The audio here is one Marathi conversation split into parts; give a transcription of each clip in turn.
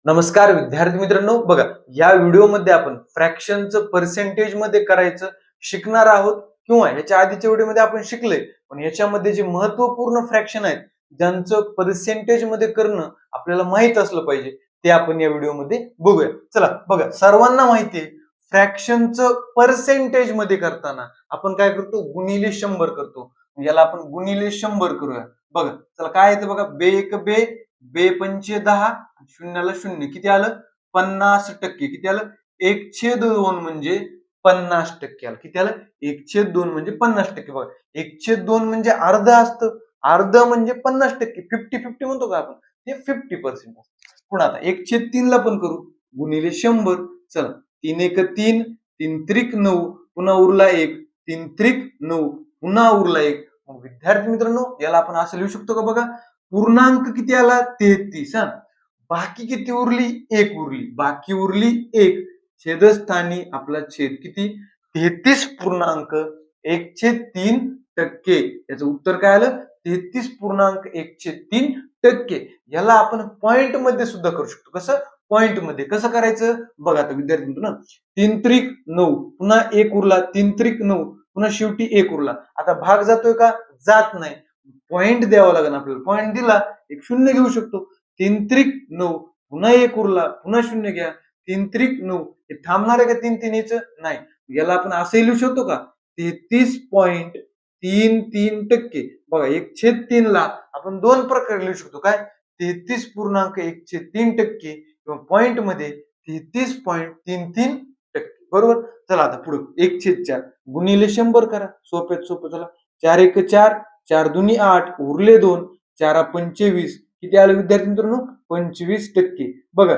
नमस्कार विद्यार्थी मित्रांनो, बघा या व्हिडिओमध्ये आपण फ्रॅक्शनचं पर्सेंटेज मध्ये करायचं शिकणार आहोत किंवा याच्या आधीच्या व्हिडिओमध्ये आपण शिकले, पण याच्यामध्ये जे महत्त्वपूर्ण फ्रॅक्शन आहेत ज्यांचं पर्सेंटेज मध्ये करणं आपल्याला माहित असलं पाहिजे ते आपण या व्हिडिओमध्ये बघूया. चला बघा, सर्वांना माहिती आहे फ्रॅक्शनचं पर्सेंटेज मध्ये करताना आपण काय करतो, गुणिले 100 करतो. याला आपण गुणिले 100 करूया. बघा चला काय येतं बघा, बे एक बे, बे पंचे 10, शून्याला शून्य किती आलं, 50%. किती आलं, 1/2 म्हणजे 50% आलं. किती आलं, 1/2 म्हणजे 50%. बघा 1/2 म्हणजे अर्ध असतं, अर्ध म्हणजे 50%. 50-50 म्हणतो का आपण, हे 50% असतं. पुन्हा आता 1/3 ला पण करू, गुणिले 100. चला 3 एक 3, 3 त्रिक 9, पुन्हा उरला 1, 3 त्रिक 9, पुन्हा उरला 1. मग विद्यार्थी मित्रांनो याला आपण असं लिहू शकतो का, बघा पूर्णांक किती आला, 33. हा, बाकी किती उरली, 1 उरली, बाकी उरली 1. छेदस्थानी आपला छेद किती, 33.1/3. याचं उत्तर काय आलं, 33.1/3. याला आपण पॉइंट मध्ये सुद्धा करू शकतो. कसं, पॉइंट मध्ये कसं करायचं बघा. आता विद्यार्थी मित्रांनो 3 त्रिक 9, पुन्हा 1 उरला, 3 त्रिक 9, पुन्हा शेवटी 1 उरला. आता भाग जातोय का, जात नाही. पॉइंट द्यावा लागेल आपल्याला. पॉइंट दिला, एक शून्य घेऊ शकतो. 3 त्रिक 9, पुन्हा 1 उरला, पुन्हा शून्य घ्या. 3 त्रिक 9, हे थांबणार आहे का 3 3 याचं, नाही. याला आपण असंही लिहू शकतो का, 33.33%. बघा 1/3 ला आपण दोन प्रकारे लिहू शकतो. काय, 33.1/3 किंवा पॉइंट मध्ये 33.33%. बरोबर. चला आता पुढे 1/4 गुणिले 100 करा. सोप्यात सोपं. चला 4 एक 4, 4 दुनी 8, उरले 2, 4 25. किती आलं विद्यार्थी मित्रांनो, 25%. बघा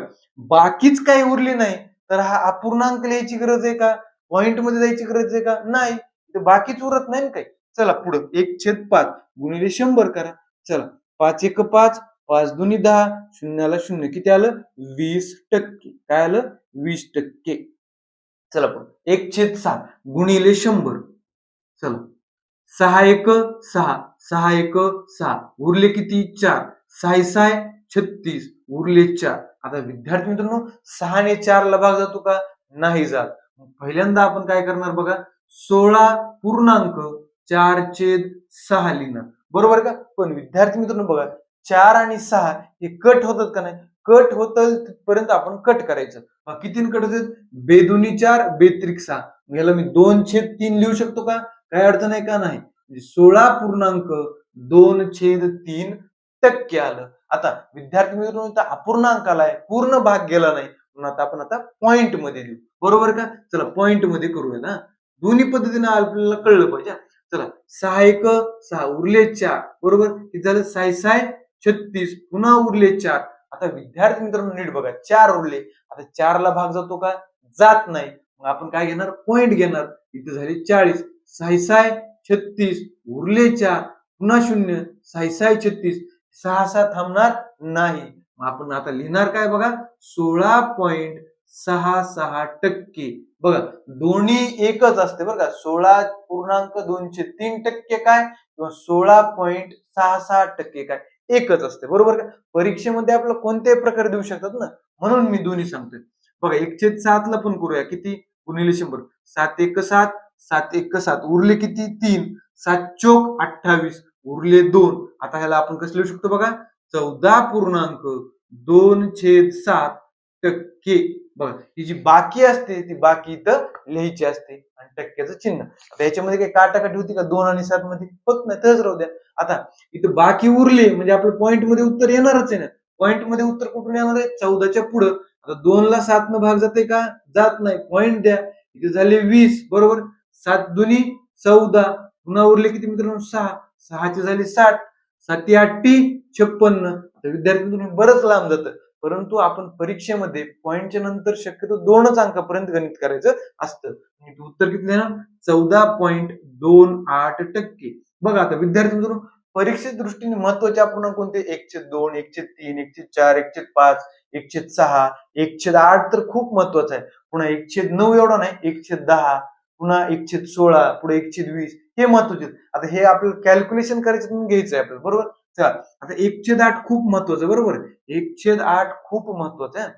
बाकीच काही उरली नाही तर हा अपूर्णांक लिहायची गरज आहे का, पॉइंट मध्ये जायची गरज आहे का, नाही. बाकीच उरत नाही ना काही. चला पुढे 1/5 गुणिले 100 करा. चला 5 एक 5, 5 दुनी 10, शून्याला शून्य. किती आलं, 20%. काय आलं, 20%. चला पुढे 1/6 गुणिले 100. चला 6 एक 6, 6 एक 6, उरले किती, 4. 6 6 36, उरले 4. आता विद्यार्थी मित्रांनो 6 ने 4 ला भाग जातो का, नाही जात. पहिल्यांदा आपण काय करणार बघा, 16.4/6 लिहिणार. बरोबर का. पण विद्यार्थी मित्रांनो बघा 4 आणि 6 हे कट होतात का नाही, कट होतं तिथपर्यंत आपण कट करायचं. किती कट होतात, बेदुनी 4, बेत्रिक 6. याला मी 2/3 लिहू शकतो का, काय अडचण आहे का, नाही. 16.23% आलं. आता विद्यार्थी मित्रांनो अपूर्णांक आलाय, पूर्ण भाग गेला नाही, म्हणून आता आपण पॉइंट मध्ये लिहू. बरोबर का. चला पॉइंट मध्ये करूया ना, दोन्ही पद्धतीने आपल्याला कळलं पाहिजे. चला 6 एक 6, उरले 4. बरोबर. किती झालं, 6 6 36, पुन्हा उरले 4. आता विद्यार्थी मित्रांनो नीट बघा, 4 उरले. आता 4 ला भाग जातो का, जात नाही. मग आपण काय घेणार, पॉइंट घेणार. इथे झाले 40. 6 6 36, उरले 4, पुन्हा शून्य. 6 6 36, 6 6 थांबणार नाही. मग आपण आता लिहिणार काय बघा, 16.66%. बघा दोन्ही एकच असते बरं का, 16.203% काय किंवा 16.66% काय एकच असते. बरोबर का. परीक्षेमध्ये आपल्याला कोणत्याही प्रकारे देऊ शकतात ना, म्हणून मी दोन्ही सांगतोय. बघा 1/7 ला पण करूया. किती, गुणिले 100. 7 एक 7, 7 एक 7, उरले किती, 3. 7 चोक 28, उरले 2. आता ह्याला आपण कसं लिहू शकतो बघा, 14.2/7%. बघा ही जी बाकी असते ती बाकी इथं लिहायची असते आणि टक्क्याचं चिन्ह. आता याच्यामध्ये काही काटाकाटी होती का, 2 आणि 7 मध्ये होत नाही, तसंच राहू द्या. आता इथं बाकी उरले म्हणजे आपलं पॉइंट मध्ये उत्तर येणारच आहे ना. पॉइंट मध्ये उत्तर कुठून येणार आहे, 14च्या पुढं. आता 2 ला 7 न भाग जाते का, जात नाही. पॉइंट द्या. इथे झाले 20. बरोबर. 7 दुनी 14, पुन्हा उरले किती मित्रांनो, 6. 6 चे झाले 60, 7 8 56. आता विद्यार्थी मित्रांनो बरंच लांब जातं, परंतु आपण परीक्षेमध्ये पॉइंटच्या नंतर शक्यतो 2च अंकापर्यंत गणित करायचं असतं. उत्तर किती देणार, 14.28%. बघा आता विद्यार्थी मित्रांनो परीक्षेच्या दृष्टीने महत्वाचे अपूर्णांक कोणते, 1/2, 1/3, 1/4, 1/5, 1/6, 1/8 तर खूप महत्वाचं आहे. पुन्हा 1/9 एवढा नाही, 1/10, पुन्हा 1/16, पुढे 1/20. हे महत्वाचे आहेत. आता हे आपल्याला कॅल्क्युलेशन करायचं म्हणून घ्यायचं आहे आपल्याला, बरोबर. चला आता 1/8 खूप महत्वाचं, बरोबर. 1/8 खूप महत्वाचं आहे.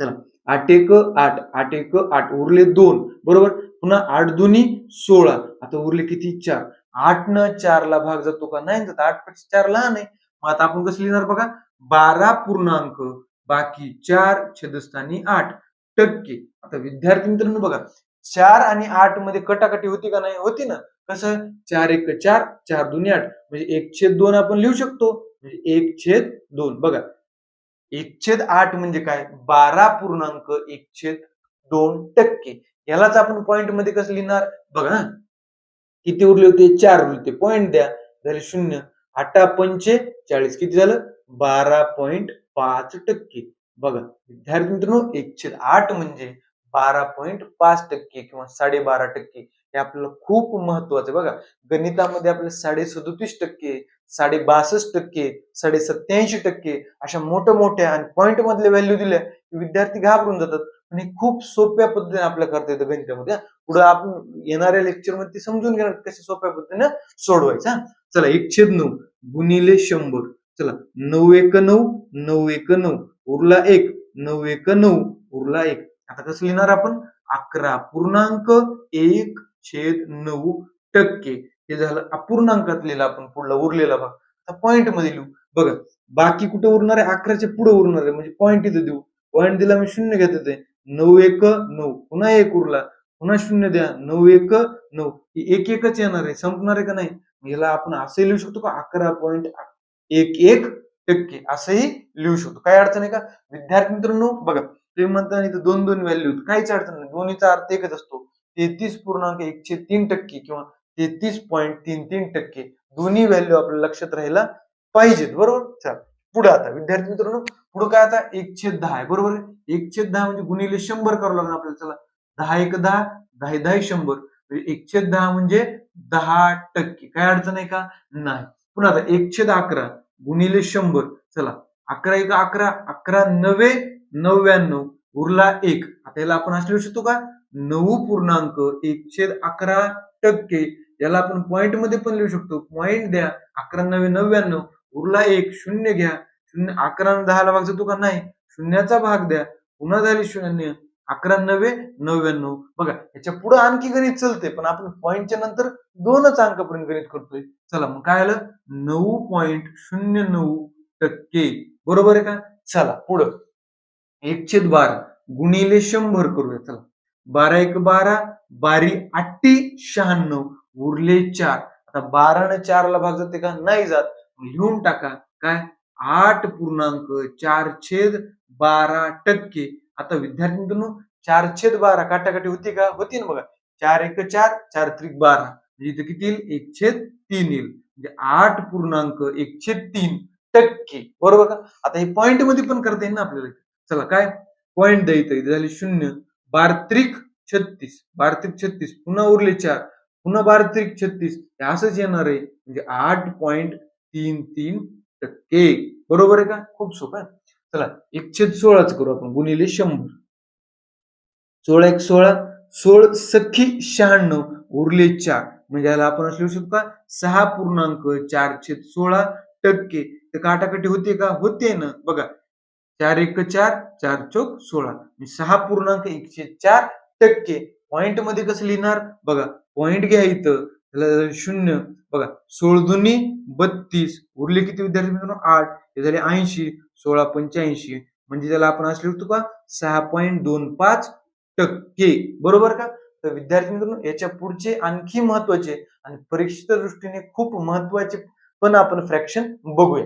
चला 8 एक 8, 8 एक 8, उरले 2, बरोबर. पुन्हा 8 दुनी 16, आता उरले किती 4. 8 न 4 ला भाग जातो का? नाही जात. 8 पेक्षा 4 लहान आहे. मग आता आपण कसं लिहिणार बघा, 12 पूर्णांक बाकी 4 छेदस्थानी 8 टक्के. आता विद्यार्थी मित्रांनो बघा, 4 आणि 8 मध्ये कटाकटी होती का? नाही होती ना. कसं? 4 एक 4, 4 दुनी 8, म्हणजे 1/2 आपण लिहू शकतो. म्हणजे 1/2 बघा. 1/8 म्हणजे काय? 12.1/2 यालाच आपण पॉइंट मध्ये कसं लिहिणार बघा. किती उरले होते? 4 उरले होते. पॉइंट द्या, झाले 0. 8 पंचे 40, किती झालं? 12.5%. बघा विद्यार्थी मित्रांनो, 1/8 म्हणजे 12.5% किंवा 12.5%. हे आपल्याला खूप महत्वाचं आहे बघा. गणितामध्ये आपल्याला 37.5%, 62%, 87% अशा मोठ्या आणि पॉइंट मधल्या व्हॅल्यू दिल्या विद्यार्थी घाबरून जातात. आणि खूप सोप्या पद्धतीने आपल्याला करता येतं गणितामध्ये. पुढे आपण येणाऱ्या लेक्चर मध्ये ते समजून घेणार कसे सोप्या पद्धतीने सोडवायचं. चला 1/9 गुणिले 100. चला 9 एक 9, 9 एक 9, उरला 1, 9 एक 9, उरला 1. आता कसं लिहिणार आपण? 11.1/9%. हे झालं अपूर्णांकात लिहिलं आपण पुढला उरलेला भाग. आता पॉइंट मध्ये लिहू बघा. बाकी कुठे उरणार आहे? 11च्या पुढे उरणार आहे, म्हणजे पॉइंट इथं देऊ. पॉइंट दिला मी 0 घेत होते. 9 एक 9, पुन्हा 1 उरला, पुन्हा 0 द्या. 9 एक 9, ही 1 एकच येणार आहे, संपणार आहे का नाही? याला आपण असं लिहू शकतो का? 11.11% असंही लिहू शकतो. काय अडचण आहे का विद्यार्थी मित्रांनो? बघा तुम्ही म्हणता इथं 2 व्हॅल्यू, काहीच अडचण नाही. दोन्हीचा अर्थ एकच असतो. 33.103% किंवा 33.33%. दोन्ही व्हॅल्यू आपल्या लक्षात राहायला पाहिजेत, बरोबर. चला पुढे आता विद्यार्थी मित्रांनो, पुढे काय आता 1/10 आहे, बरोबर. 1/10 म्हणजे गुणिले 100 करावं लागणार आपल्याला. चला 10 एक 10, 10 10 100, 1/10 म्हणजे 10%. काय अडचण आहे का? नाही. पुन्हा आता 1/11 गुणिले 100. चला 11 एक 11, 11 9 99, उरला 1. आता याला आपण असं लिहू शकतो का? 9.1/11%. याला आपण पॉइंट मध्ये पण लिहू शकतो. पॉइंट द्या. 11 9 99, उरला 1, 0 घ्या. 0 11 आणि 10 ला भाग जातो का? नाही. शून्याचा भाग द्या, पुन्हा झाली 0. 11 9 99. बघा याच्या पुढे आणखी गणित चालते, पण आपण पॉइंटच्या नंतर 2च अंकापर्यंत गणित करतोय. चला मग काय आलं? 9.09%. बरोबर आहे का? चला पुढं 1/12 गुणिले 100 करूया. चला 12 एक 12, बारी 8 96, उरले 4. आता 12 ने 4 ला भाग जाते का? नाही जात. लिहून टाका काय? 8.4/12%. आता विद्यार्थी मित्रांनो, 4/12 काटाकाटी होती का? होती ना बघा. 4 एक 4, 4 त्रिक 12, म्हणजे इथं किती येईल? 1/3 येईल. म्हणजे 8.1/3%. बरोबर का? आता हे पॉइंट मध्ये पण करता येईल ना आपल्याला. चला काय? पॉइंट द्यायचं, इथे झाले 0. 12 त्रिक 36, 12 त्रिक 36, पुन्हा उरले 4, पुन्हा 12 त्रिक 36, हे असंच येणार आहे. म्हणजे 8.33%. बरोबर आहे का? खूप सोपं आहे. चला 1/16 करू आपण गुणिले 100. 16 एक 16, 16 सख्खी 96, उरले 4. म्हणजे याला आपण असं लिहू शकतो का? 6.4/16%. तर काटाकाटी होते का? होते ना. बघा 4 एक 4, 4 चौक 16, 6.104%. पॉइंट मध्ये कसं लिहिणार बघा. पॉइंट घ्या इथं, त्याला 0. बघा 16 दुनी 32, उरले किती विद्यार्थी मित्रांनो? 8. हे झाले 80, 16 85, म्हणजे त्याला आपण असं लिहतो का? 6.25%. बरोबर का? तर विद्यार्थी मित्रांनो, याच्या पुढचे आणखी महत्वाचे आणि परीक्षेच्या दृष्टीने खूप महत्वाचे पण आपण फ्रॅक्शन बघूया.